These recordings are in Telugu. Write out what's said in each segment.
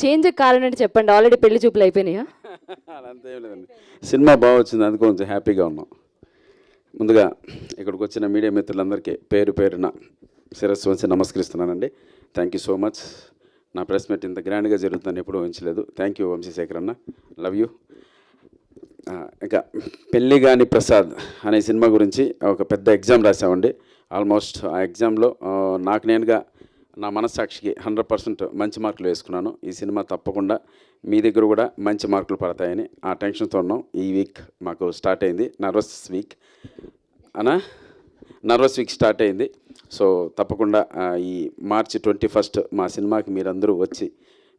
చేంజ్ కారణం అంటే చెప్పండి. ఆల్రెడీ పెళ్లి చూపులు అయిపోయినాయా? అంతేం లేదండి, సినిమా బాగా వచ్చింది, అందుకు కొంచెం హ్యాపీగా ఉన్నాం. ముందుగా ఇక్కడికి వచ్చిన మీడియా మిత్రులందరికీ పేరు పేరున శిరస్సు వంచి నమస్కరిస్తున్నానండి. Thank you so much. నా ప్రెస్ మీట్ ఇంత గ్రాండ్గా జరుగుతుందని ఎప్పుడూ ఊహించలేదు. థ్యాంక్ యూ వంశీశేఖర్ అన్న, లవ్ యూ. ఇక పెళ్ళిగాని ప్రసాద్ అనే సినిమా గురించి ఒక పెద్ద ఎగ్జామ్ రాసామండి. ఆల్మోస్ట్ ఆ ఎగ్జామ్లో నాకు నేనుగా నా మనస్సాక్షికి 100% మంచి మార్కులు వేసుకున్నాను. ఈ సినిమా తప్పకుండా మీ దగ్గర కూడా మంచి మార్కులు పడతాయని ఆ టెన్షన్తో ఉన్నాం. ఈ వీక్ మాకు స్టార్ట్ అయింది నర్వస్ వీక్ స్టార్ట్ అయింది. సో తప్పకుండా ఈ మార్చి 21 మా సినిమాకి మీరందరూ వచ్చి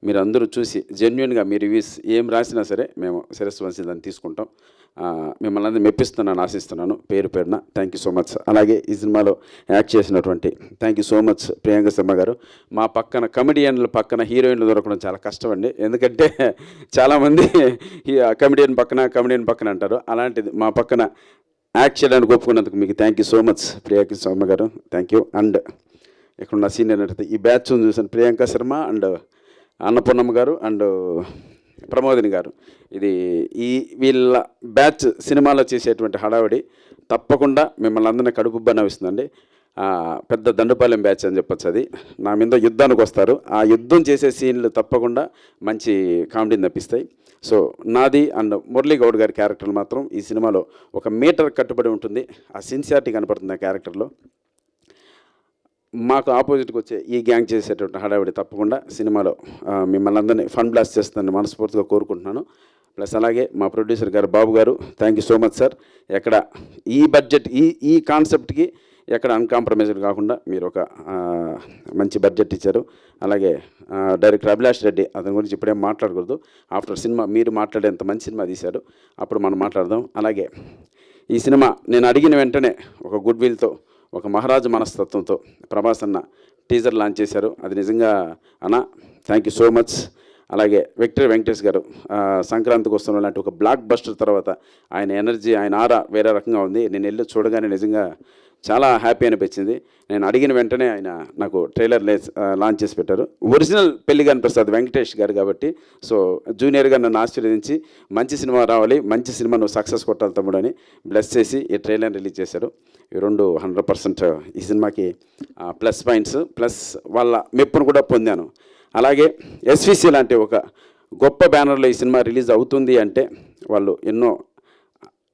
మీరందరూ చూసి జెన్యున్గా మీ రివ్యూస్ ఏం రాసినా సరే మేము శిరస్సు వంచి దాన్ని తీసుకుంటాం. మిమ్మల్ని అందరూ మెప్పిస్తున్నాను, ఆశిస్తున్నాను. పేరు పేరున థ్యాంక్ యూ సో మచ్. అలాగే ఈ సినిమాలో యాక్ట్ చేసినటువంటి thank you so much Priyanka Sharma గారు. మా పక్కన కమెడియన్ల పక్కన హీరోయిన్లు దొరకడం చాలా కష్టం అండి. ఎందుకంటే చాలామంది కమెడియన్ పక్కన అంటారు. అలాంటిది మా పక్కన యాక్ట్ చేయడానికి ఒప్పుకున్నందుకు మీకు thank you so much Priyanka Sharma గారు, థ్యాంక్ యూ. అండ్ ఇక్కడ ఉన్న సీనియర్ అంటే ఈ బ్యాచ్ చూసాను, ప్రియాంక శర్మ అండ్ అన్నపూర్ణమ్మ గారు అండ్ ప్రమోదిని గారు. ఇది వీళ్ళ బ్యాచ్ సినిమాలో చేసేటువంటి హడావిడి తప్పకుండా మిమ్మల్ని అందరినీ కడుపుబ్బ నవ్విస్తుందండి. పెద్ద దండుపాలెం బ్యాచ్ అని చెప్పొచ్చు. అది నా మీద యుద్ధానికి వస్తారు. ఆ యుద్ధం చేసే సీన్లు తప్పకుండా మంచి కామెడీని తప్పిస్తాయి. సో నాది అండ్ మురళీ గౌడ్ గారి క్యారెక్టర్ మాత్రం ఈ సినిమాలో ఒక మీటర్ కట్టుబడి ఉంటుంది. ఆ సిన్సియారిటీ కనపడుతుంది ఆ క్యారెక్టర్లో. మాకు ఆపోజిట్కి వచ్చే ఈ గ్యాంగ్ చేసేటువంటి హడావిడి తప్పకుండా సినిమాలో మిమ్మల్ని అందరినీ ఫన్ బ్లాస్ట్ చేస్తుందని మనస్ఫూర్తిగా కోరుకుంటున్నాను. ప్లస్ అలాగే మా ప్రొడ్యూసర్ గారు బాబు గారు, thank you so much sir. ఎక్కడ ఈ బడ్జెట్ ఈ కాన్సెప్ట్కి ఎక్కడ అన్కాంప్రమైజ్డ్ కాకుండా మీరు ఒక మంచి బడ్జెట్ ఇచ్చారు. అలాగే డైరెక్టర్ అభిలాష్ రెడ్డి, అతని గురించి ఇప్పుడేం మాట్లాడకూడదు. ఆఫ్టర్ సినిమా మీరు మాట్లాడేంత మంచి సినిమా తీశారు, అప్పుడు మనం మాట్లాడదాం. అలాగే ఈ సినిమా నేను అడిగిన వెంటనే ఒక గుడ్ విల్తో, ఒక మహారాజు మనస్తత్వంతో ప్రభాస్ అన్న టీజర్ లాంచ్ చేశారు. అది నిజంగా అన్న థ్యాంక్ యూ సో మచ్. అలాగే విక్టర్ వెంకటేష్ గారు సంక్రాంతికి వస్తున్న లాంటి ఒక బ్లాక్ బస్టర్ తర్వాత ఆయన ఎనర్జీ, ఆయన ఆరా వేరే రకంగా ఉంది. నేను వెళ్ళి చూడగానే నిజంగా చాలా హ్యాపీ అనిపించింది. నేను అడిగిన వెంటనే ఆయన నాకు ట్రైలర్ లాంచ్ చేసి పెట్టారు. ఒరిజినల్ పెళ్లిగాని ప్రసాద్ వెంకటేష్ గారు కాబట్టి సో జూనియర్గా నన్ను ఆశీర్వదించి మంచి సినిమా రావాలి, మంచి సినిమా నువ్వు సక్సెస్ కొట్టాలి తమ్ముడు అని బ్లెస్ చేసి ఈ ట్రైలర్ రిలీజ్ చేశారు. ఈ రెండు 100% ఈ సినిమాకి ప్లస్ పాయింట్స్, ప్లస్ వాళ్ళ మెప్పును కూడా పొందాను. అలాగే ఎస్విసి లాంటి ఒక గొప్ప బ్యానర్లో ఈ సినిమా రిలీజ్ అవుతుంది అంటే వాళ్ళు ఎన్నో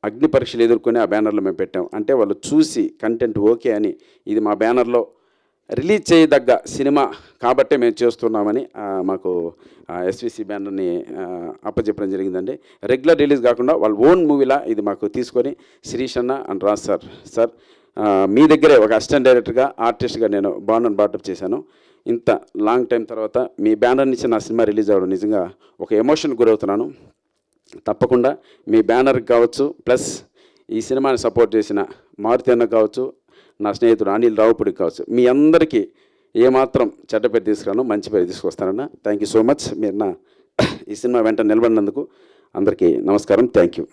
అగ్ని పరీక్షలు ఎదుర్కొని ఆ బ్యానర్లో మేము పెట్టాం. అంటే వాళ్ళు చూసి కంటెంట్ ఓకే అని ఇది మా బ్యానర్లో రిలీజ్ చేయదగ్గ సినిమా కాబట్టే మేము చేస్తున్నామని మాకు ఎస్విసి బ్యానర్ని అప్పచెప్పడం జరిగిందండి. రెగ్యులర్ రిలీజ్ కాకుండా వాళ్ళ ఓన్ మూవీలా ఇది మాకు తీసుకొని శిరీష్ అన్న అండ్ రాజ్ సార్ మీ దగ్గరే ఒక అసిస్టెంట్ డైరెక్టర్గా ఆర్టిస్ట్గా నేను బాటప్ చేశాను. ఇంత లాంగ్ టైం తర్వాత మీ బ్యానర్ నుంచి నా సినిమా రిలీజ్ అవ్వడం నిజంగా ఒక ఎమోషన్ గురవుతున్నాను. తప్పకుండా మీ బ్యానర్కి కావచ్చు, ప్లస్ ఈ సినిమాని సపోర్ట్ చేసిన మారుతి అన్న కావచ్చు, నా స్నేహితుడు అనిల్ రావుపూడికి కావచ్చు, మీ అందరికీ ఏమాత్రం చెడ్డ పేరు తీసుకురాను, మంచి పేరు తీసుకొస్తానన్న. Thank you so much. మీరు నా ఈ సినిమా వెంట నిలబడినందుకు అందరికీ నమస్కారం. Thank you.